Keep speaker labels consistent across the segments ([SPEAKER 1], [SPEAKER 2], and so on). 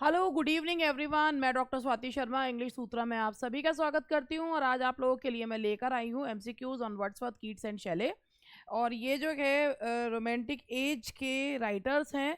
[SPEAKER 1] Hello good evening everyone. मैं doctor Swati Sharma English सूत्रा में आप सभी का स्वागत करती हूँ और आज आप लोगों के लिए मैं लेकर आई हूँ MCQs on Wordsworth, Keats and Shelley. और ये जो है रोमांटिक एज के राइटर्स हैं,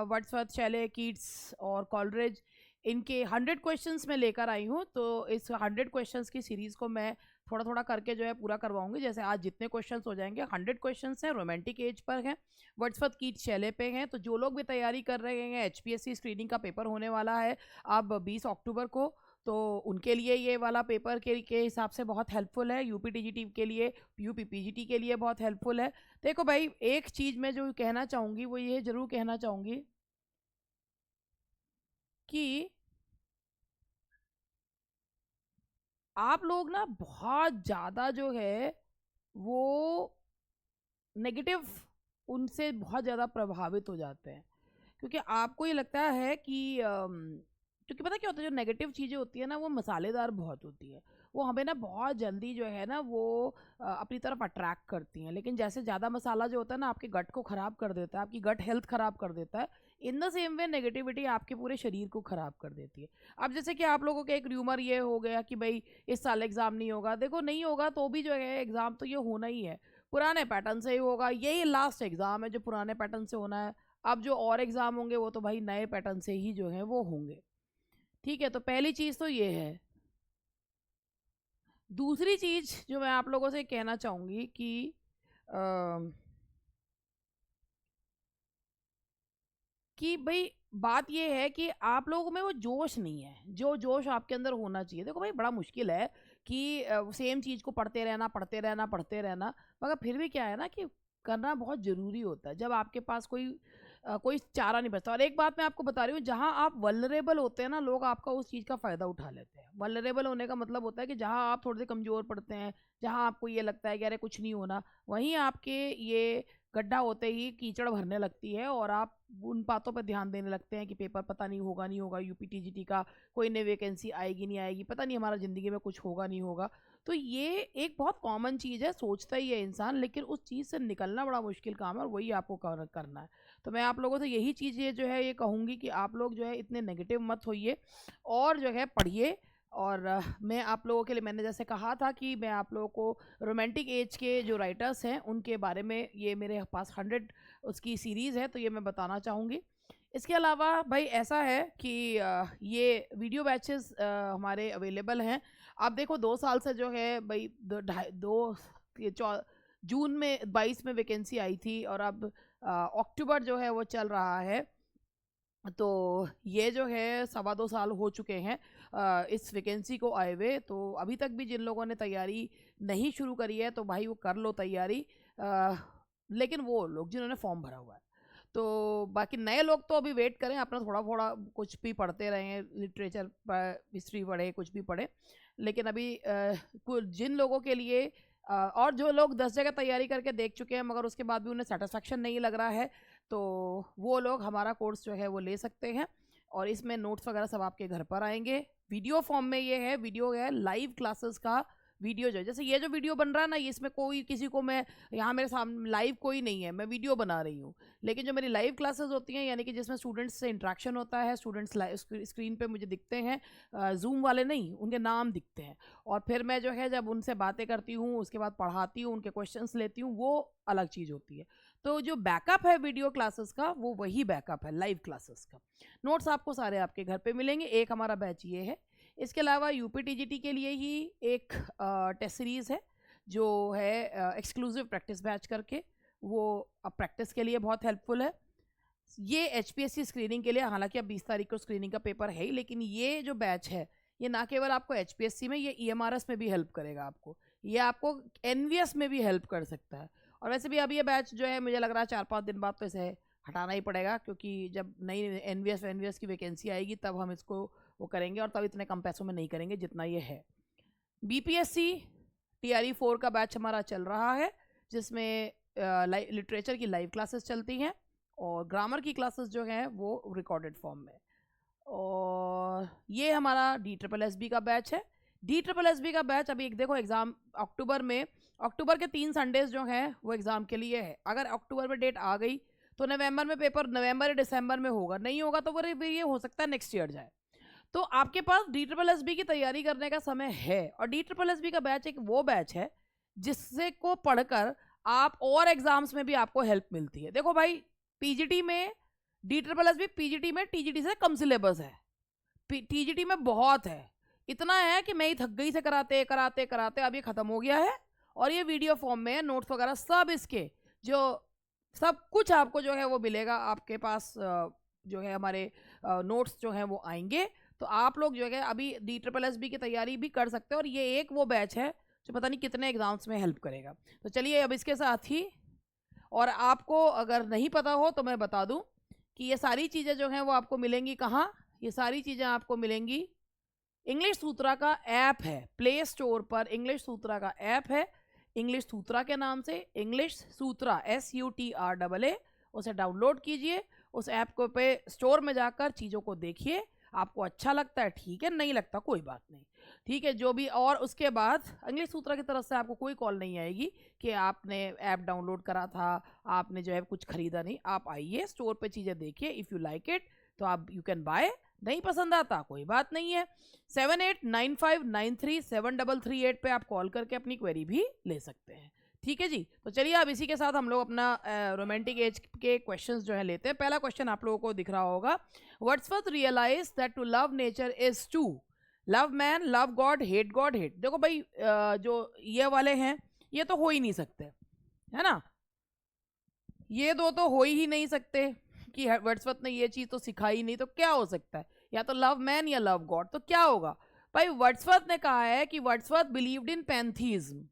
[SPEAKER 1] वर्ड्सवर्थ, शेले, कीट्स और कॉलरिज। इनके 100 क्वेश्चंस में लेकर आई हूँ। तो इस 100 क्वेश्चंस की सीरीज़ को मैं थोड़ा थोड़ा करके जो है पूरा करवाऊंगी। जैसे आज जितने क्वेश्चंस हो जाएंगे, 100 क्वेश्चंस हैं, रोमांटिक एज पर हैं, वर्ड्सवर्थ कीट्स शेले पे हैं। तो जो लोग भी तैयारी कर रहे हैं, एचपीएससी स्क्रीनिंग का पेपर होने वाला है अब 20 अक्टूबर को, तो उनके लिए ये वाला पेपर के हिसाब से बहुत हेल्पफुल है। यूपीटीजीटी के लिए, यूपीपीजीटी के लिए बहुत हेल्पफुल है। देखो भाई, एक चीज़ मैं जो कहना चाहूँगी वो ये ज़रूर कहना चाहूँगी कि आप लोग ना बहुत ज़्यादा जो है वो नेगेटिव, उनसे बहुत ज़्यादा प्रभावित हो जाते हैं। क्योंकि आपको ये लगता है कि क्योंकि पता क्या होता है, जो नेगेटिव चीज़ें होती है ना वो मसालेदार बहुत होती है। वो हमें ना बहुत जल्दी जो है ना वो अपनी तरफ अट्रैक्ट करती हैं। लेकिन जैसे ज़्यादा मसाला जो होता है ना आपके गट को ख़राब कर देता है, आपकी गट हेल्थ ख़राब कर देता है। In the same way negativity आपके पूरे शरीर को ख़राब कर देती है। अब जैसे कि आप लोगों का एक र्यूमर ये हो गया कि भाई इस साल एग्ज़ाम नहीं होगा। देखो, नहीं होगा तो भी जो है एग्ज़ाम तो ये होना ही है, पुराने पैटर्न से ही होगा। यही लास्ट एग्ज़ाम है जो पुराने पैटर्न से होना है। अब जो और एग्ज़ाम होंगे वो तो भाई नए पैटर्न से ही जो है वो होंगे। ठीक है, तो पहली चीज़ तो ये है। दूसरी चीज़ जो मैं आप लोगों से कहना चाहूँगी कि भाई बात ये है कि आप लोगों में वो जोश नहीं है जो जोश आपके अंदर होना चाहिए। देखो भाई, बड़ा मुश्किल है कि सेम चीज़ को पढ़ते रहना पढ़ते रहना पढ़ते रहना, मगर फिर भी क्या है ना कि करना बहुत ज़रूरी होता है जब आपके पास कोई चारा नहीं बचता। और एक बात मैं आपको बता रही हूँ, जहाँ आप वल्नरेबल होते हैं ना, लोग आपका उस चीज़ का फ़ायदा उठा लेते हैं। वल्नरेबल होने का मतलब होता है कि जहाँ आप थोड़े से कमज़ोर पड़ते हैं, जहाँ आपको ये लगता है कि अरे कुछ नहीं होना, वहीं आपके ये गड्ढा होते ही कीचड़ भरने लगती है और आप उन बातों पर ध्यान देने लगते हैं कि पेपर पता नहीं होगा नहीं होगा, यूपीटीजीटी का कोई नई वैकेंसी आएगी नहीं आएगी, पता नहीं हमारा ज़िंदगी में कुछ होगा नहीं होगा। तो ये एक बहुत कॉमन चीज़ है, सोचता ही है इंसान, लेकिन उस चीज़ से निकलना बड़ा मुश्किल काम है और वही आपको करना है। तो मैं आप लोगों से यही चीज़ ये जो है ये कहूँगी कि आप लोग जो है इतने नेगेटिव मत होइए और जो है पढ़िए। और मैं आप लोगों के लिए, मैंने जैसे कहा था कि मैं आप लोगों को रोमांटिक एज के जो राइटर्स हैं उनके बारे में, ये मेरे पास 100 उसकी सीरीज़ है तो ये मैं बताना चाहूँगी। इसके अलावा भाई ऐसा है कि ये वीडियो बैचेस हमारे अवेलेबल हैं। आप देखो 2 साल से जो है भाई जून में 22 में वैकेंसी आई थी और अब अक्टूबर जो है वो चल रहा है। तो ये जो है 2.25 साल हो चुके हैं इस वैकेंसी को आए हुए। तो अभी तक भी जिन लोगों ने तैयारी नहीं शुरू करी है तो भाई वो कर लो तैयारी, लेकिन वो लोग जिन्होंने फॉर्म भरा हुआ है। तो बाकी नए लोग तो अभी वेट करें, अपना थोड़ा थोड़ा कुछ भी पढ़ते रहें, लिटरेचर हिस्ट्री पढ़े, कुछ भी पढ़े। लेकिन अभी जिन लोगों के लिए और जो लोग 10 जगह तैयारी करके देख चुके हैं मगर उसके बाद भी उन्हें सेटिस्फेक्शन नहीं लग रहा है, तो वो लोग हमारा कोर्स जो है वो ले सकते हैं। और इसमें नोट्स वगैरह सब आपके घर पर आएंगे। वीडियो फॉर्म में ये है, वीडियो है लाइव क्लासेस का वीडियो जो है, जैसे ये जो वीडियो बन रहा है ना, इसमें कोई किसी को, मैं यहाँ मेरे सामने लाइव कोई नहीं है, मैं वीडियो बना रही हूँ। लेकिन जो मेरी लाइव क्लासेस होती हैं, यानी कि जिसमें स्टूडेंट्स से इंटरेक्शन होता है, स्टूडेंट्स स्क्रीन पे मुझे दिखते हैं, जूम वाले नहीं, उनके नाम दिखते हैं। और फिर मैं जो है जब उनसे बातें करती हूँ, उसके बाद पढ़ाती हूँ, उनके क्वेश्चंस लेती हूँ, वो अलग चीज़ होती है। तो जो बैकअप है वीडियो क्लासेस का वो वही बैकअप है लाइव क्लासेस का। नोट्स आपको सारे आपके घर पे मिलेंगे। एक हमारा बैच ये है। इसके अलावा यूपीटीजीटी के लिए ही एक टेस्ट सीरीज़ है जो है एक्सक्लूसिव प्रैक्टिस बैच करके, वो अब प्रैक्टिस के लिए बहुत हेल्पफुल है। ये एचपीएससी स्क्रीनिंग के लिए, हालांकि अब 20 तारीख को स्क्रीनिंग का पेपर है ही, लेकिन ये जो बैच है ये ना केवल आपको एचपीएससी में, ये ईएमआरएस में भी हेल्प करेगा आपको, ये आपको एनवीएस में भी हेल्प कर सकता है। और वैसे भी अब ये बैच जो है मुझे लग रहा है 4-5 दिन बाद तो इसे हटाना ही पड़ेगा, क्योंकि जब नई एनवीएस की वैकेंसी आएगी तब हम इसको वो करेंगे, और तब इतने कम पैसों में नहीं करेंगे जितना ये है। बीपीएससी TRE 4 का बैच हमारा चल रहा है, जिसमें लिटरेचर की लाइव क्लासेस चलती हैं और ग्रामर की क्लासेस जो हैं वो रिकॉर्डेड फॉर्म में। और ये हमारा DSSB का बैच है। DSSB का बैच अभी देखो एग्ज़ाम अक्टूबर में, अक्टूबर के 3 संडेज जो हैं वो एग्ज़ाम के लिए है। अगर अक्टूबर में डेट आ गई तो नवंबर में पेपर नवंबर या दिसंबर में होगा, नहीं होगा तो फिर ये हो सकता है नेक्स्ट ईयर जाए। तो आपके पास DSSB की तैयारी करने का समय है, और DSSB का बैच एक वो बैच है जिससे को पढ़कर आप और एग्जाम्स में भी आपको हेल्प मिलती है। देखो भाई, पीजीटी में DSSB पीजीटी में टीजीटी से कम सिलेबस है, टीजीटी में बहुत है, इतना है कि मैं ही थक गई से कराते कराते कराते अब ये खत्म हो गया है, और ये वीडियो फॉर्म में है, नोट्स वगैरह सब इसके, जो सब कुछ आपको जो है वो मिलेगा आपके पास, जो है हमारे नोट्स जो हैं वो आएंगे। तो आप लोग जो है अभी DSSB की तैयारी भी कर सकते हैं, और ये एक वो बैच है जो पता नहीं कितने एग्जाम्स में हेल्प करेगा। तो चलिए अब इसके साथ ही, और आपको अगर नहीं पता हो तो मैं बता दूं कि ये सारी चीज़ें जो हैं वो आपको मिलेंगी कहाँ, ये सारी चीज़ें आपको मिलेंगी इंग्लिश सूत्रा का ऐप है, प्ले स्टोर पर इंग्लिश सूत्रा का ऐप है, इंग्लिश सूत्रा के नाम से, इंग्लिश सूत्रा SUTRAA, उसे डाउनलोड कीजिए। उस ऐप को पे स्टोर में जाकर चीज़ों को देखिए, आपको अच्छा लगता है ठीक है, नहीं लगता कोई बात नहीं, ठीक है जो भी। और उसके बाद इंग्लिश सूत्रा की तरफ से आपको कोई कॉल नहीं आएगी कि आपने ऐप डाउनलोड करा था, आपने जो है कुछ खरीदा नहीं। आप आइए स्टोर पे चीज़ें देखिए, इफ़ यू लाइक इट तो आप यू कैन बाय, नहीं पसंद आता कोई बात नहीं है। 7895937338 पे आप कॉल करके अपनी क्वेरी भी ले सकते हैं, ठीक है जी। तो चलिए अब इसी के साथ हम लोग अपना रोमांटिक एज के क्वेश्चंस जो है लेते हैं। पहला क्वेश्चन आप लोगों को दिख रहा होगा, Wordsworth realize that to love nature is to love man, love God, hate God, hate. देखो भाई, जो ये वाले हैं ये तो हो ही नहीं सकते, है ना, ये दो तो हो ही नहीं सकते कि वर्ड्सवर्थ ने ये चीज तो सिखाई नहीं, तो क्या हो सकता है, या तो लव मैन या लव गॉड, तो क्या होगा भाई। वर्ड्सवर्थ ने कहा है कि वर्ड्सवर्थ बिलीव्ड इन पैंथीज्म।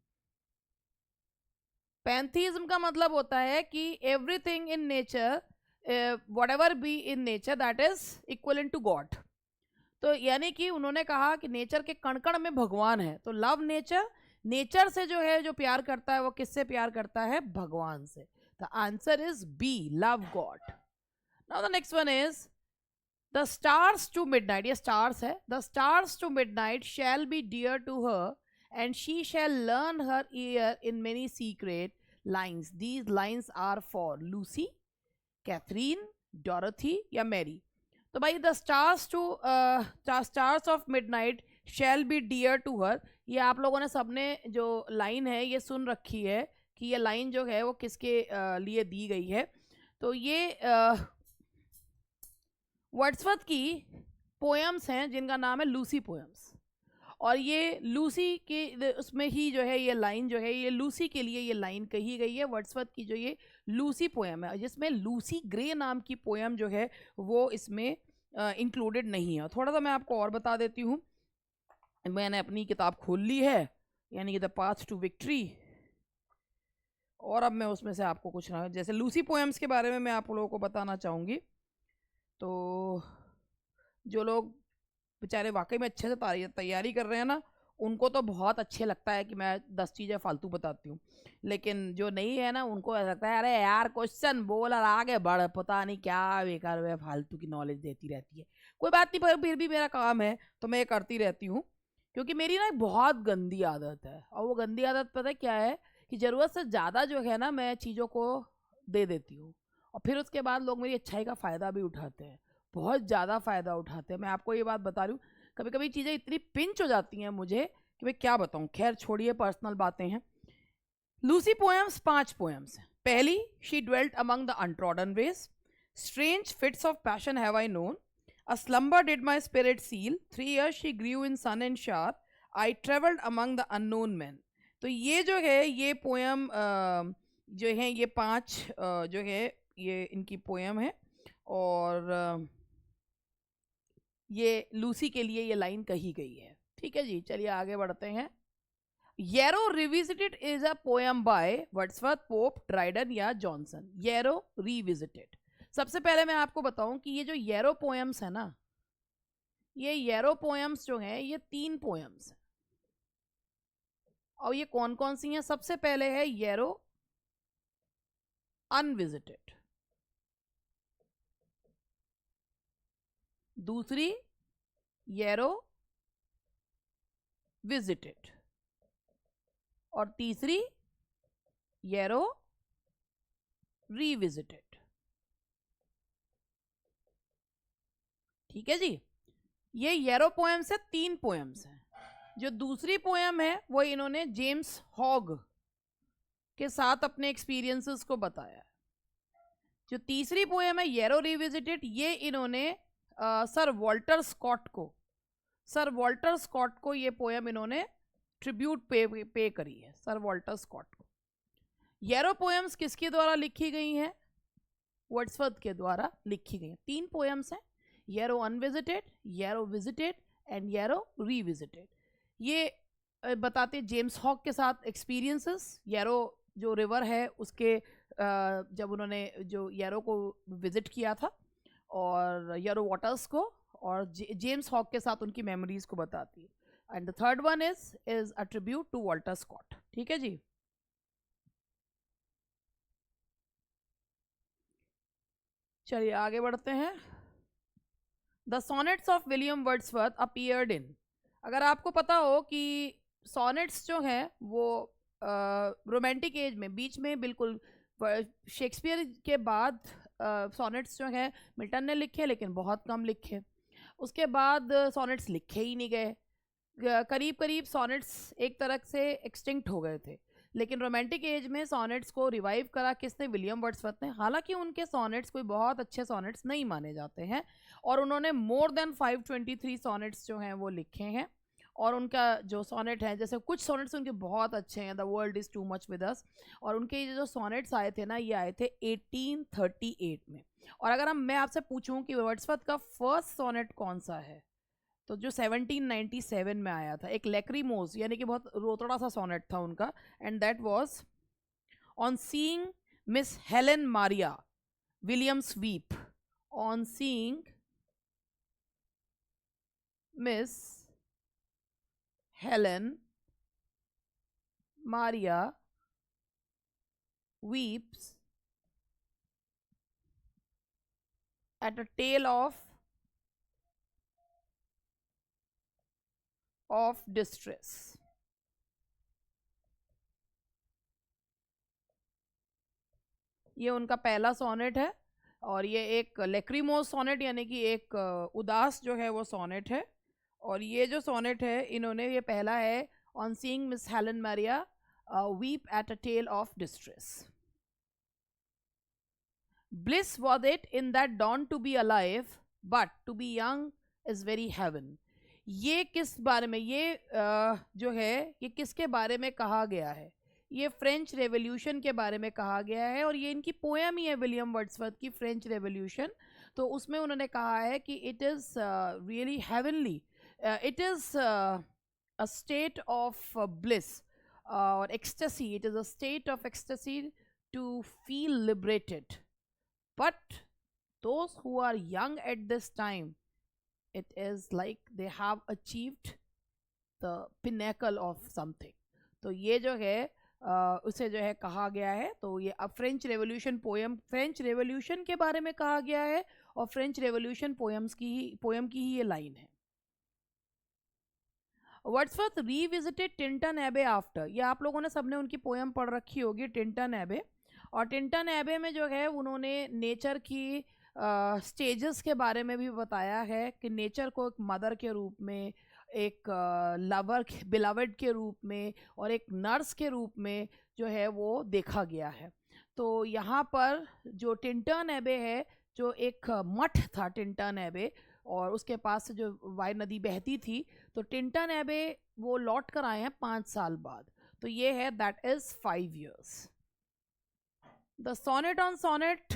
[SPEAKER 1] पैंथीज्म का मतलब होता है कि everything in nature, whatever be in nature that is equal to God. तो यानी कि उन्होंने कहा कि नेचर के कण कण में भगवान है, तो लव नेचर, नेचर से जो है जो प्यार करता है वो किससे प्यार करता है, भगवान से। The answer is B, love God. Now the next one is the stars to midnight, ये स्टार्स है, the stars to midnight shall be dear to her and she shall learn her ear in many secret lines. These lines are for Lucy, Catherine, Dorothy या Mary। तो भाई the stars to stars of midnight shall be dear to her, ये आप लोगों ने सबने जो line है ये सुन रखी है कि ये लाइन जो है वो किसके लिए दी गई है। तो ये वर्ड्सवर्थ की पोएम्स हैं जिनका नाम है लूसी पोएम्स, और ये लूसी के उसमें ही जो है ये लाइन जो है ये लूसी के लिए ये लाइन कही गई है। वर्ड्सवर्थ की जो ये लूसी पोएम है, जिसमें लूसी ग्रे नाम की पोएम जो है वो इसमें इंक्लूडेड नहीं है। थोड़ा सा मैं आपको और बता देती हूँ, मैंने अपनी किताब खोल ली है, यानी कि द पाथ टू विक्ट्री, और अब मैं उसमें से आपको कुछ ना, जैसे लूसी पोएम्स के बारे में मैं आप लोगों को बताना चाहूँगी। तो जो लोग बेचारे वाकई में अच्छे से तैयारी कर रहे हैं ना, उनको तो बहुत अच्छे लगता है कि मैं 10 चीज़ें फालतू बताती हूँ, लेकिन जो नहीं है ना उनको ऐसा लगता है अरे यार क्वेश्चन बोल और आगे बढ़, पता नहीं क्या बेकार वे फालतू की नॉलेज देती रहती है। कोई बात नहीं, पर फिर भी मेरा काम है तो मैं ये करती रहती हूँ, क्योंकि मेरी ना एक बहुत गंदी आदत है, और वो गंदी आदत पता है क्या है कि ज़रूरत से ज़्यादा जो है ना मैं चीज़ों को दे देती हूँ, और फिर उसके बाद लोग मेरी अच्छाई का फ़ायदा भी उठाते हैं, बहुत ज़्यादा फ़ायदा उठाते हैं। मैं आपको ये बात बता रही हूँ, कभी कभी चीज़ें इतनी पिंच हो जाती हैं मुझे कि मैं क्या बताऊँ, खैर छोड़िए पर्सनल बातें हैं। लूसी पोएम्स 5 पोएम्स हैं। पहली, she dwelt among the untrodden ways, strange fits of passion have I known, a slumber did my spirit seal, 3 years she grew in sun and shower, I travelled among the unknown men. तो ये जो है ये poem जो है ये 5 जो है ये इनकी पोएम है, और ये लूसी के लिए ये लाइन कही गई है, ठीक है जी। चलिए आगे बढ़ते हैं। Yarrow revisited is a poem by Wordsworth, Pope, Dryden या जॉनसन। येरो रिविजिटेड, सबसे पहले मैं आपको बताऊं कि ये जो येरो पोएम्स है ना, ये येरो पोएम्स जो हैं ये 3 पोएम्स हैं, और ये कौन कौन सी हैं। सबसे पहले है येरो अनविजिटेड, दूसरी येरो विजिटेड, और तीसरी येरो रिविजिटेड। ठीक है जी। ये येरो पोएम से 3 पोएम्स हैं। जो दूसरी पोएम है वो इन्होंने जेम्स हॉग के साथ अपने एक्सपीरियंसेस को बताया। जो तीसरी पोएम है येरो रिविजिटेड, ये इन्होंने सर वॉल्टर स्कॉट को ये पोएम इन्होंने ट्रिब्यूट पे करी है, सर वॉल्टर स्कॉट को। येरो पोएम्स किसके द्वारा लिखी गई हैं? वर्ड्सवर्थ के द्वारा लिखी गई हैं। 3 पोएम्स हैं, येरो अनविजिटेड, येरो विजिटेड एंड येरो रिविजिटेड। ये बताते जेम्स हॉग के साथ एक्सपीरियंसेस, येरो जो रिवर है उसके जब उन्होंने जो येरो को विजिट किया था और येरो वाटर्स को, और जेम्स हॉग के साथ उनकी मेमोरीज को बताती है। And the third one is a tribute to Walter Scott. ठीक है जी। चलिए आगे बढ़ते हैं। The sonnets of William Wordsworth appeared in, अगर आपको पता हो कि सॉनेट्स जो हैं वो रोमांटिक एज में बीच में बिल्कुल शेक्सपियर के बाद सॉनेट्स जो हैं मिल्टन ने लिखे लेकिन बहुत कम लिखे, उसके बाद सॉनेट्स लिखे ही नहीं गए, करीब करीब सॉनेट्स एक तरह से एक्सटिंक्ट हो गए थे। लेकिन रोमांटिक एज में सॉनेट्स को रिवाइव करा किसने? विलियम वर्ड्सवर्थ ने। हालांकि उनके सॉनेट्स कोई बहुत अच्छे सॉनेट्स नहीं माने जाते हैं और उन्होंने मोर देन 523 सॉनेट्स जो हैं वो लिखे हैं। और उनका जो सॉनेट है, जैसे कुछ सॉनेट्स उनके बहुत अच्छे हैं, the world is to much with अस, और उनके ये जो सॉनेट्स आए थे ना, ये आए थे 1838 में। और अगर मैं आपसे पूछूं कि वर्ड्सवर्थ का फर्स्ट सॉनेट कौन सा है, तो जो 1797 में आया था, एक लैक्रीमोस यानी कि बहुत रोतड़ा सा सॉनेट था उनका, and that was on seeing Miss Helen Maria Williams weep. On seeing Miss Helen Maria weeps at a tale of distress। ये उनका पहला सोनेट है और ये एक लेक्रीमोस सोनेट यानी कि एक उदास जो है वो सोनेट है। और ये जो सोनेट है इन्होंने, ये पहला है, on seeing Miss Helen Maria weep at a tale of distress. Bliss was it in that dawn to be alive, but to be young is very heaven। ये किस बारे में, ये जो है ये किसके बारे में कहा गया है? ये फ्रेंच रेवोल्यूशन के बारे में कहा गया है और ये इनकी पोएम ही है विलियम वर्ड्सवर्थ की, फ्रेंच रेवोल्यूशन। तो उसमें उन्होंने कहा है कि it is really heavenly, it is a state of bliss और ecstasy, it is a state of ecstasy to feel liberated. But those who are young at this time, it is like they have achieved the pinnacle of something। तो ये जो है उसे जो है कहा गया है। तो ये अब French revolution poem, French revolution के बारे में कहा गया है और फ्रेंच रेवोल्यूशन पोएम की ही ये लाइन है। वर्ड्सवर्थ रीविजिटेड टिंटन एबे आफ्टर, ये आप लोगों ने सबने उनकी पोएम पढ़ रखी होगी, टिंटन एबे। और टिंटन एबे में जो है उन्होंने नेचर की स्टेजेस के बारे में भी बताया है कि नेचर को एक मदर के रूप में, एक लवर बिलवड के रूप में और एक नर्स के रूप में जो है वो देखा गया है। तो यहाँ पर जो टिंटन एबे है, जो एक मठ था टिंटन एबे, और उसके पास से जो वाई नदी बहती थी, तो टिंटन एबे वो लौट कर आए हैं 5 साल बाद। तो ये है that is 5 years। The sonnet on sonnet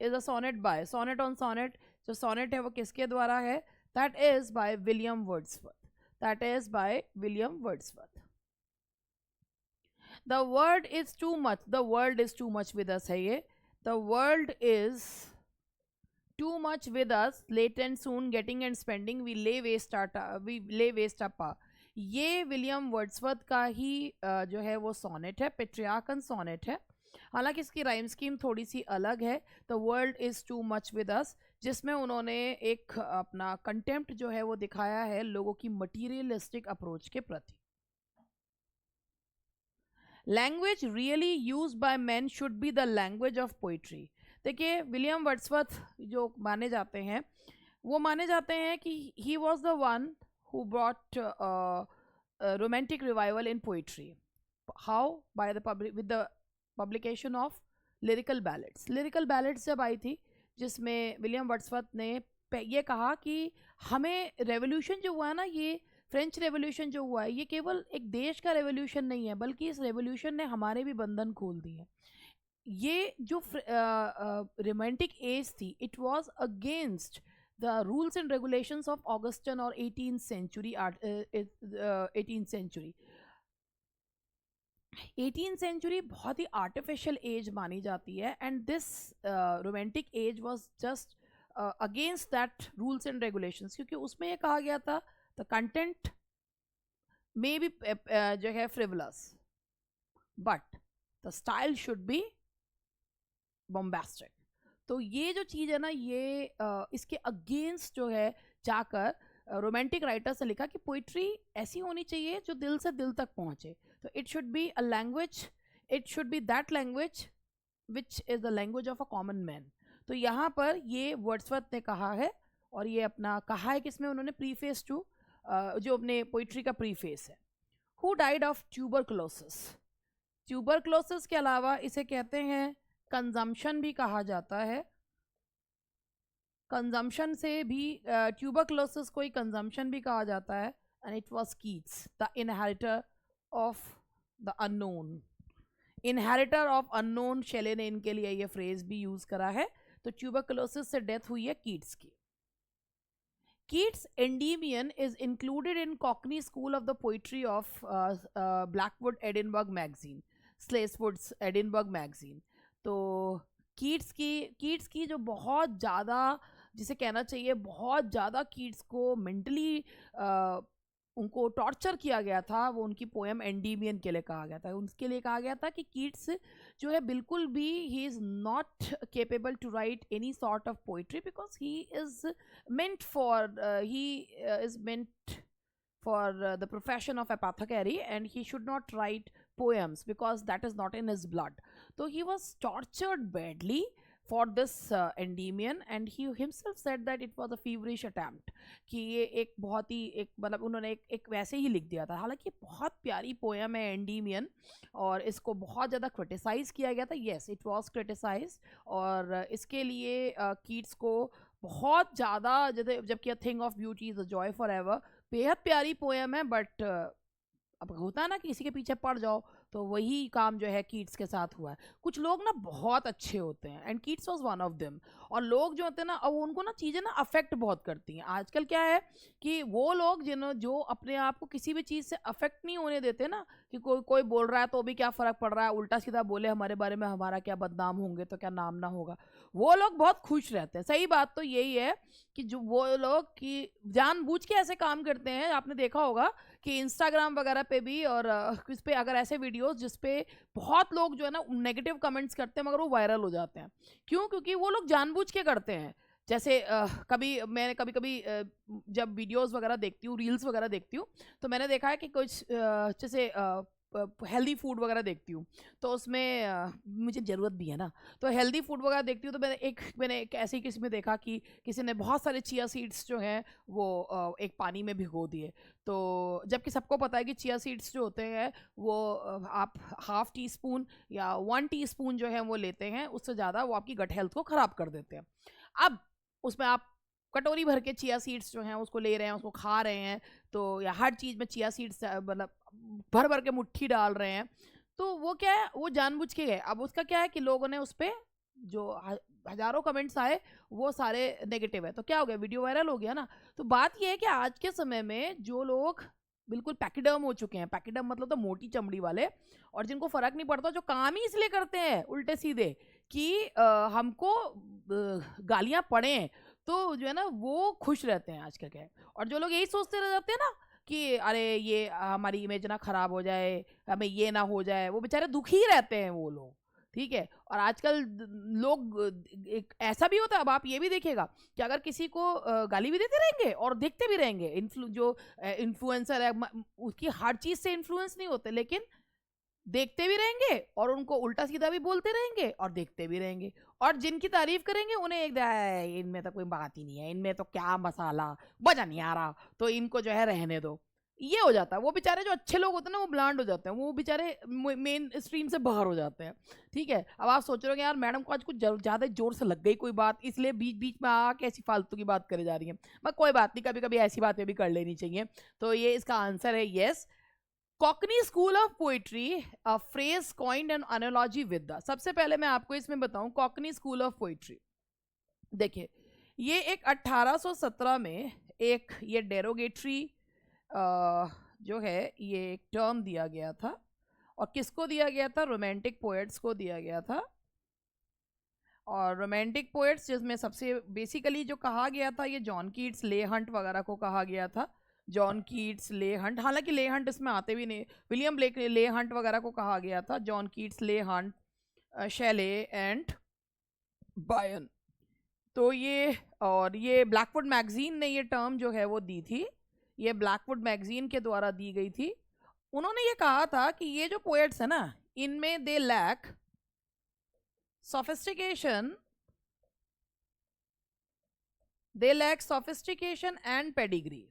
[SPEAKER 1] is a sonnet by, sonnet on sonnet जो सोनेट है वो किसके द्वारा है? That is by William Wordsworth, that is by William Wordsworth. The world is too much, the world is too much with us है ये, the world is too much with us, late and soon, getting and spending, we lay waste अपा। ये William Wordsworth का ही जो है वो sonnet है, पेट्रियार्कन sonnet है। हालांकि इसकी राइम स्कीम थोड़ी सी अलग है, the world is to much with अस, जिसमें उन्होंने एक अपना कंटेम्प्ट जो है वो दिखाया है लोगों की मटीरियलिस्टिक अप्रोच के प्रति। Language really use by man should be the language of poetry. देखिए विलियम वर्ड्सवर्थ जो माने जाते हैं वो माने जाते हैं कि he was the one who brought romantic revival in poetry. How? By the public, with the publication of lyrical ballads. Lyrical ballads जब आई थी, जिसमें विलियम वर्ड्सवर्थ ने ये कहा कि हमें रेवोल्यूशन जो हुआ है ना, ये फ्रेंच रेवोल्यूशन जो हुआ है, ये केवल एक देश का रेवोल्यूशन नहीं है, बल्कि इस रेवोल्यूशन ने हमारे भी बंधन खोल दिए हैं. ये जो रोमांटिक एज थी, it was against the rules and regulations of Augustan or 18th century 18th century. 18th century बहुत ही आर्टिफिशियल एज मानी जाती है, and this romantic as was just against that rules and regulations, क्योंकि उसमें ये कहा गया था द कंटेंट मे बी जो है frivolous, but the style should be bombastic. तो ये जो चीज़ है ना, ये इसके अगेंस्ट जो है जाकर रोमांटिक राइटर्स ने लिखा कि पोइट्री ऐसी होनी चाहिए जो दिल से दिल तक पहुँचे. तो it should be a language, it should be that language which is the language of a common man. तो यहाँ पर ये वर्ड्सवर्थ ने कहा है, और ये अपना कहा है कि इसमें उन्होंने प्रीफेस टू जो अपने पोइट्री का प्रीफेस है. Who died of tuberculosis. Tuberculosis के अलावा इसे कहते हैं कंजम्पशन भी कहा जाता है. कंजम्पशन से भी ट्यूबरक्लोसिस को ही कंजम्पशन भी कहा जाता है. And it was Keats the inheritor of the unknown. Inheritor of unknown, Shelley ने इनके लिए ये फ्रेज भी यूज करा है. तो ट्यूबरक्लोसिस से डेथ हुई है कीट्स की. Keats' Endymion is included in Cockney School of the Poetry of Blackwood Edinburgh Magazine, Slaseford's Edinburgh Magazine. तो कीट्स की जो बहुत ज़्यादा, जिसे कहना चाहिए बहुत ज़्यादा कीट्स को मेंटली उनको टॉर्चर किया गया था, वो उनकी पोएम एंडीमियन के लिए कहा गया था. उनके लिए कहा गया था कि कीट्स जो है बिल्कुल भी he is not capable to write any sort of poetry, because he is meant for the profession of apothecary, and he should not write poems because that is not in his blood. So he was tortured badly for this Endymion, and he himself said that it was a feverish attempt, कि ये एक बहुत ही एक मतलब उन्होंने एक वैसे ही लिख दिया था. हालांकि बहुत प्यारी पोएम है एंडीमियन, और इसको बहुत ज़्यादा क्रिटिसाइज़ किया गया था. येस, इट वाज क्रिटिसाइज, और इसके लिए कीट्स को बहुत ज़्यादा, जबकि a thing of beauty is a joy for ever, बेहद प्यारी पोएम है, बट अब होता है ना कि किसी के पीछे पड़ जाओ, तो वही काम जो है कीट्स के साथ हुआ है. कुछ लोग ना बहुत अच्छे होते हैं, and Keats was one of them. और लोग जो होते हैं ना, अब उनको ना चीज़ें ना अफेक्ट बहुत करती हैं. आजकल क्या है कि वो लोग जो अपने आप को किसी भी चीज़ से अफेक्ट नहीं होने देते ना, कि कोई बोल रहा है तो भी क्या फ़र्क पड़ रहा है, उल्टा सीधा बोले हमारे बारे में, हमारा क्या बदनाम होंगे तो क्या नाम ना होगा, वो लोग बहुत खुश रहते हैं. सही बात तो यही है कि जो वो लोग कि जानबूझ के ऐसे काम करते हैं. आपने देखा होगा कि इंस्टाग्राम वगैरह पे भी, और इस पे अगर ऐसे वीडियोस जिस पे बहुत लोग जो है ना नेगेटिव कमेंट्स करते हैं, मगर वो वायरल हो जाते हैं. क्यों? क्योंकि वो लोग जानबूझ के करते हैं. जैसे मैं कभी जब वीडियोस वगैरह देखती हूँ, रील्स वगैरह देखती हूँ, तो मैंने देखा है कि कुछ जैसे हेल्दी फूड वगैरह देखती हूँ, तो उसमें मुझे ज़रूरत भी है ना, तो हेल्दी फूड वगैरह देखती हूँ, तो मैंने एक ऐसे ही किसी में देखा कि किसी ने बहुत सारे चिया सीड्स जो हैं वो एक पानी में भिगो दिए. तो जबकि सबको पता है कि चिया सीड्स जो होते हैं वो आप हाफ़ टी स्पून या 1 टीस्पून जो है वो लेते हैं, उससे ज़्यादा वो आपकी गट हेल्थ को ख़राब कर देते हैं. अब उसमें आप कटोरी भर के चिया सीड्स जो हैं उसको ले रहे हैं, उसको खा रहे हैं, तो या हर चीज़ में चिया सीड्स मतलब भर भर के मुट्ठी डाल रहे हैं, तो वो क्या है, वो जानबूझ के गए. अब उसका क्या है कि लोगों ने उस पर जो हज़ारों कमेंट्स आए वो सारे नेगेटिव है, तो क्या हो गया, वीडियो वायरल हो गया ना. तो बात ये है कि आज के समय में जो लोग बिल्कुल पैकिडर्म हो चुके हैं, पैकिडर्म मतलब तो मोटी चमड़ी वाले, और जिनको फ़र्क नहीं पड़ता, जो काम ही इसलिए करते हैं उल्टे सीधे कि हमको गालियाँ पड़ें, तो जो है ना वो खुश रहते हैं आजकल के. और जो लोग यही सोचते रह जाते हैं ना कि अरे ये हमारी इमेज ना ख़राब हो जाए, हमें ये ना हो जाए, वो बेचारे दुखी रहते हैं वो लोग. ठीक है. और आजकल लोग एक ऐसा भी होता है, अब आप ये भी देखिएगा कि अगर किसी को गाली भी देते रहेंगे और देखते भी रहेंगे, जो इन्फ्लुएंसर है उसकी हर चीज़ से इन्फ्लुएंस नहीं होते, लेकिन देखते भी रहेंगे और उनको उल्टा सीधा भी बोलते रहेंगे और देखते भी रहेंगे. और जिनकी तारीफ करेंगे उन्हें इनमें तो कोई बात ही नहीं है, इनमें तो क्या मसाला, मजा नहीं आ रहा, तो इनको जो है रहने दो। ये हो जाता है। वो बेचारे जो अच्छे लोग होते हैं ना, वो ब्लांड हो जाते हैं, वो बेचारे मेन स्ट्रीम से बाहर हो जाते हैं। ठीक है, अब आप सोच रहे हो कि यार मैडम को आज कुछ ज़्यादा जोर से लग गई कोई बात, इसलिए बीच बीच में आके ऐसी फालतू की बात करे जा रही है। मगर कोई बात नहीं, कभी कभी ऐसी बातें भी कर लेनी चाहिए। तो ये इसका आंसर है yes. Cockney school of poetry, a phrase coined N analogy with the. सबसे पहले मैं आपको इसमें बताऊं कॉकनी स्कूल ऑफ पोइट्री। देखिए, ये एक 1817 में एक ये डेरोगेटरी जो है ये एक टर्म दिया गया था। और किसको दिया गया था? रोमांटिक पोएट्स को दिया गया था। और रोमांटिक पोएट्स जिसमें सबसे बेसिकली जो कहा गया था, ये जॉन कीट्स, ले हंट वगैरह को कहा गया था। जॉन कीट्स, ले हंट, हालांकि ले हंट इसमें आते भी नहीं, विलियम ब्लेक, ले हंट वगैरह को कहा गया था। जॉन कीट्स, ले हंट, शैले एंड बायन। तो ये, और ये ब्लैकवुड मैगजीन ने ये टर्म जो है वो दी थी, ये ब्लैकवुड मैगजीन के द्वारा दी गई थी। उन्होंने ये कहा था कि ये जो पोएट्स है ना, इनमें they lack sophistication, they lack sophistication and pedigree,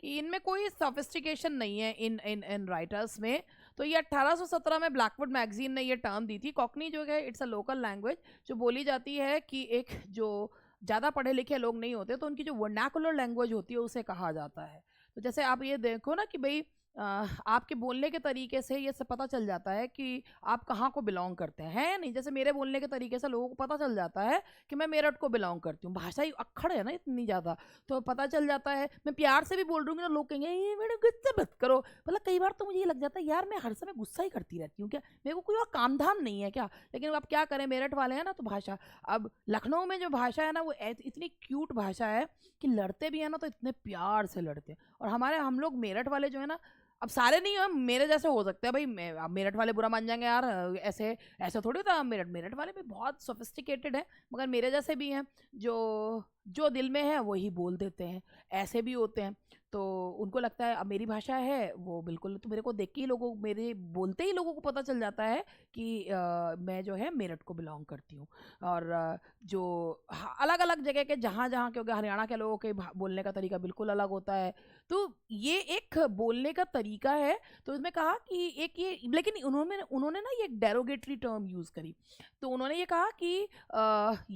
[SPEAKER 1] कि इनमें कोई sophistication नहीं है इन इन इन राइटर्स में। तो ये 1817 में ब्लैकवुड मैगजीन ने ये टर्म दी थी। कॉकनी जो है इट्स अ लोकल लैंग्वेज जो बोली जाती है, कि एक जो ज़्यादा पढ़े लिखे लोग नहीं होते तो उनकी जो वर्नाकुलर लैंग्वेज होती है उसे कहा जाता है। तो जैसे आप ये देखो ना कि भाई आपके बोलने के तरीके से ये सब पता चल जाता है कि आप कहाँ को बिलोंग करते हैं, है या नहीं? जैसे मेरे बोलने के तरीके से लोगों को पता चल जाता है कि मैं मेरठ को बिलोंग करती हूँ। भाषा ही अक्खड़ है ना इतनी ज़्यादा, तो पता चल जाता है। मैं प्यार से भी बोल रही हूँ ना, लोग कहेंगे ये मैडम गुस्सा मत करो। मतलब कई बार तो मुझे ये लग जाता है यार मैं हर समय गुस्सा ही करती रहती हूँ क्या, मेरे को कोई और काम धाम नहीं है क्या? लेकिन अब क्या करें, मेरठ वाले हैं ना, तो भाषा। अब लखनऊ में जो भाषा है ना, वो इतनी क्यूट भाषा है कि लड़ते भी है ना तो इतने प्यार से लड़ते हैं। और हम लोग मेरठ वाले जो है ना, अब सारे नहीं, हम मेरे जैसे हो सकते हैं भाई, अब मेरठ वाले बुरा मान जाएंगे यार, ऐसे ऐसे थोड़ी होता। मेरठ मेरठ वाले भी बहुत सोफिस्टिकेटेड है, मगर मेरे जैसे भी हैं जो जो दिल में है वही बोल देते हैं, ऐसे भी होते हैं। तो उनको लगता है अब मेरी भाषा है वो बिल्कुल, तो मेरे को देख के ही लोगों, मेरे बोलते ही लोगों को पता चल जाता है कि मैं जो है मेरठ को बिलोंग करती हूँ। और जो अलग अलग जगह के, जहाँ जहाँ, क्योंकि हरियाणा के लोगों के बोलने का तरीका बिल्कुल अलग होता है। तो ये एक बोलने का तरीका है। तो इसमें कहा कि एक ये, लेकिन उन्होंने उन्होंने ना ये एक डेरोगेटरी टर्म यूज़ करी। तो उन्होंने ये कहा कि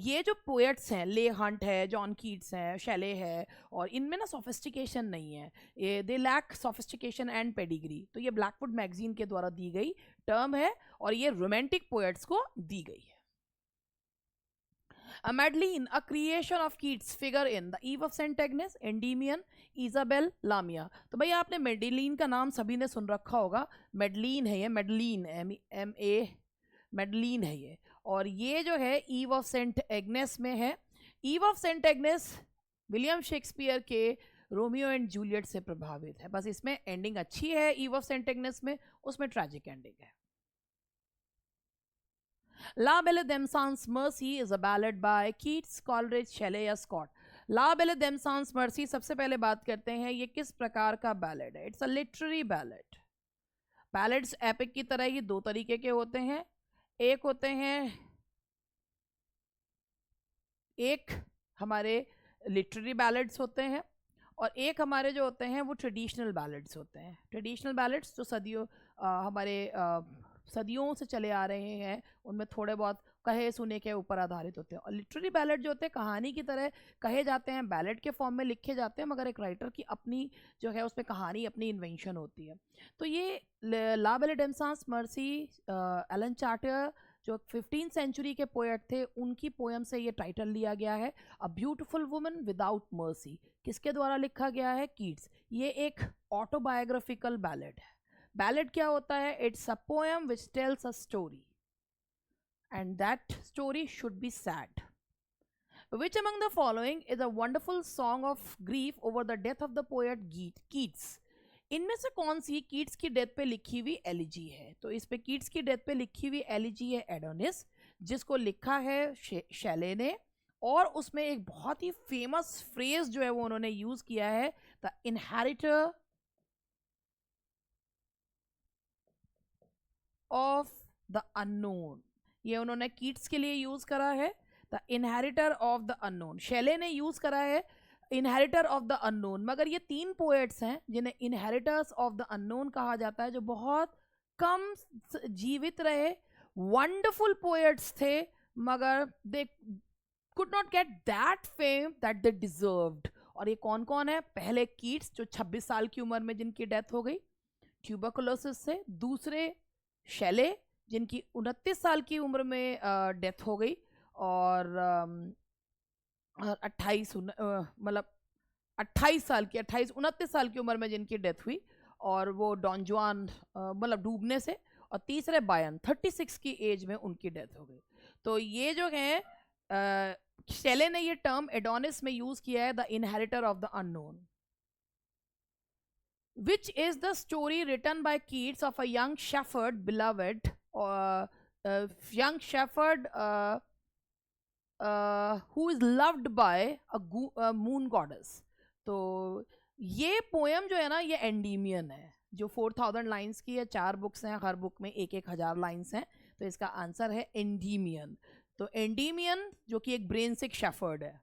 [SPEAKER 1] ये जो पोएट्स हैं, ले हंट है, जॉन कीट्स है, शैले है, और इनमें ना सोफिस्टिकेशन नहीं है, ये they lack sophistication and pedigree. तो ये ब्लैकवुड मैगजीन के द्वारा दी गई टर्म है, और ये रोमांटिक पोएट्स को दी गई है। Madeline, a creation of Keats, figure in The Eve of St. Agnes, Endymion, Isabel, Lamia। तो भाई आपने मेडिलीन का नाम सभी ने सुन रखा होगा। मेडलीन है ये, मेडलीन, MA, मेडलीन है ये। और ये जो है ईव ऑफ सेंट एग्नेस में है। Eve of Saint Agnes William Shakespeare के रोमियो एंड जूलियट से प्रभावित है। बस इसमें एंडिंग अच्छी है, ईव ऑफ सेंट एग्नेस में, उसमें ट्रैजिक एंडिंग है। La Belle Dame Sans Mercy is a ballad by Keats, Coleridge, Shelley या Scott। La Belle Dame Sans Mercy, सबसे पहले बात करते हैं ये किस प्रकार का बैलेड है। It's a literary ballad. Ballads epic की तरह ही दो तरीके के होते हैं। एक होते हैं, एक हमारे लिटरेरी बैलेड्स होते हैं, और एक हमारे जो होते हैं वो ट्रेडिशनल बैलेड्स होते हैं। ट्रेडिशनल बैलेड्स जो सदियों हमारे सदियों से चले आ रहे हैं, उनमें थोड़े बहुत कहे सुने के ऊपर आधारित होते हैं। और लिटरेरी बैलेड जो होते हैं कहानी की तरह कहे जाते हैं, बैलेड के फॉर्म में लिखे जाते हैं, मगर एक राइटर की अपनी जो है उसमें कहानी, अपनी इन्वेंशन होती है। तो ये ला बेले डेम सांस मर्सी, एलन चार्टर जो 15th सेंचुरी के पोएट थे, उनकी पोएम से ये टाइटल लिया गया है। A beautiful woman without mercy किसके द्वारा लिखा गया है? कीट्स। ये एक ऑटोबायोग्राफिकल बैलेड है। बैलेड क्या होता है? It's a poem which tells a story and that story should be sad. Which among the following is a wonderful song of grief over the death of the poet Keats? इनमें से कौन सी Keats की death पे लिखी हुई elegy है? तो इस पे कीट्स की डेथ पे लिखी हुई एलिजी है एडोनिस, जिसको लिखा है शैले ने। और उसमें एक बहुत ही फेमस फ्रेज जो है वो उन्होंने यूज किया है, the inheritor of the unknown. ये उन्होंने कीट्स के लिए यूज करा है। The inheritor of the unknown, Shelley ने यूज करा है इनहेरिटर ऑफ द अननोन। मगर ये 3 पोएट्स हैं जिन्हें इनहेरिटर्स ऑफ द अननोन कहा जाता है, जो बहुत कम जीवित रहे, वंडरफुल पोएट्स थे, मगर they could not get that fame that they deserved. और ये कौन कौन है? पहले कीट्स, जो 26 साल की उम्र में जिनकी डेथ हो गई ट्यूबरकुलोसिस से। दूसरे शेले, जिनकी 29 साल की उम्र में डेथ हो गई, और 28 साल की 29 साल की उम्र में जिनकी डेथ हुई, और वो डॉन जुआन मतलब डूबने से। और तीसरे बायन 36 की एज में उनकी डेथ हो गई। तो ये जो है शेले ने ये टर्म एडोनिस में यूज किया है, the inheritor of the unknown, which is the story written by Keats of a young shepherd beloved, or young shepherd who is loved by a moon goddess. तो ये पोएम जो है ना, ये Endymion है, जो 4000 लाइन्स की है। 4 बुक्स हैं, हर बुक में 1000 लाइन्स हैं, तो इसका आंसर है एंडीमियन। तो एंडीमियन जो कि एक ब्रेन सिक शेफर्ड है।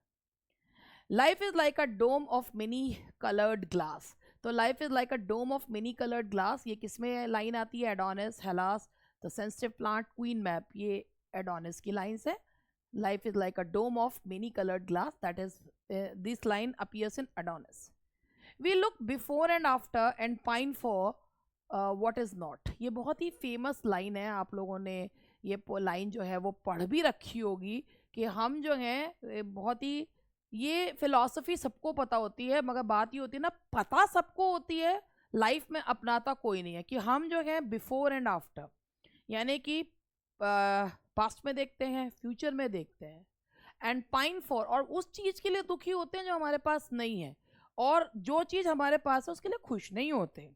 [SPEAKER 1] Life is like a dome of many coloured glass. तो life is like a dome of many coloured glass, ये किसमें लाइन आती है? Adonis, Hellas, the sensitive plant, queen Mab, ये एडोनिस की लाइन्स है। Life is like a dome of many coloured glass, that is this line appears in Adonis. We look before and after and pine for what is not. ये बहुत ही famous line है, आप लोगों ने ये line जो है वो पढ़ भी रखी होगी, कि हम जो हैं बहुत ही, ये फिलॉसफी सबको पता होती है, मगर बात ये होती है ना, पता सबको होती है, लाइफ में अपनाता कोई नहीं है, कि हम जो है बिफोर एंड आफ्टर, यानी कि पास्ट में देखते हैं, फ्यूचर में देखते हैं, एंड पाइन फॉर, और उस चीज़ के लिए दुखी होते हैं जो हमारे पास नहीं है, और जो चीज़ हमारे पास है उसके लिए खुश नहीं होते।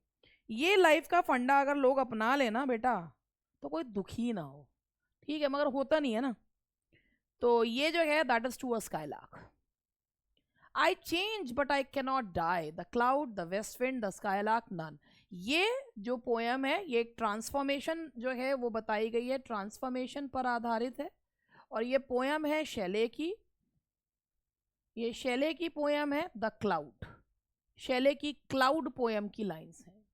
[SPEAKER 1] ये लाइफ का फंडा अगर लोग अपना लेना बेटा, तो कोई दुखी ना हो, ठीक है, मगर होता नहीं है ना। तो ये जो है that is to a skylark. I change but I cannot die, the cloud, the west wind, the skylark, none। ये जो पोएम है, ये एक ट्रांसफॉर्मेशन जो है वो बताई गई है, ट्रांसफॉर्मेशन पर आधारित है, और ये पोएम है शेले की। ये शेले की पोएम है द क्लाउड, शेले की क्लाउड पोएम की लाइंस हैं।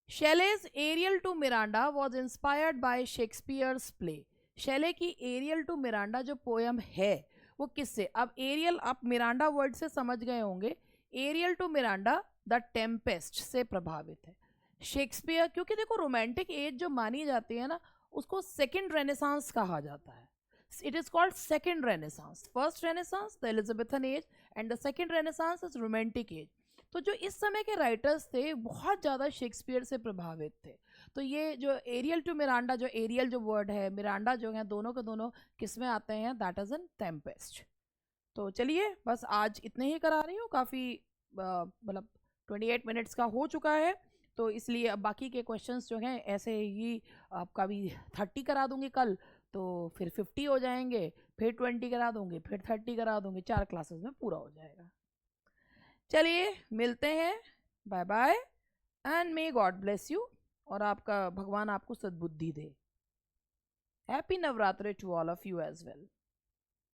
[SPEAKER 1] Shelley's Ariel to Miranda was inspired by Shakespeare's play. Shelley की एरियल टू मिरांडा जो पोएम है वो किससे? अब एरियल, आप मिरांडा वर्ड से समझ गए होंगे, Ariel to Miranda the Tempest से प्रभावित है। शेक्सपियर, क्योंकि देखो रोमांटिक एज जो मानी जाती है ना, उसको सेकेंड रेनेसांस कहा जाता है। It is called second renaissance. First renaissance the Elizabethan age, and the second renaissance is romantic as. तो जो इस समय के राइटर्स थे बहुत ज़्यादा शेक्सपियर से प्रभावित थे। तो ये जो एरियल टू मिरांडा, जो एरियल जो वर्ड है, मिरांडा जो है, दोनों के दोनों किस में आते हैं? That is in Tempest. तो चलिए बस आज इतने ही करा रही हूँ, काफ़ी मतलब 28 मिनट्स का हो चुका है, तो इसलिए अब बाकी के क्वेश्चंस जो हैं ऐसे ही आपका भी 30 करा दूंगी कल, तो फिर 50 हो जाएंगे, फिर 20 करा दूंगी, फिर 30 करा दूंगी, 4 क्लासेस में पूरा हो जाएगा। चलिए मिलते हैं, bye bye, and may God bless you, और आपका भगवान आपको सद्बुद्धि दे। Happy Navratri to all of you as well.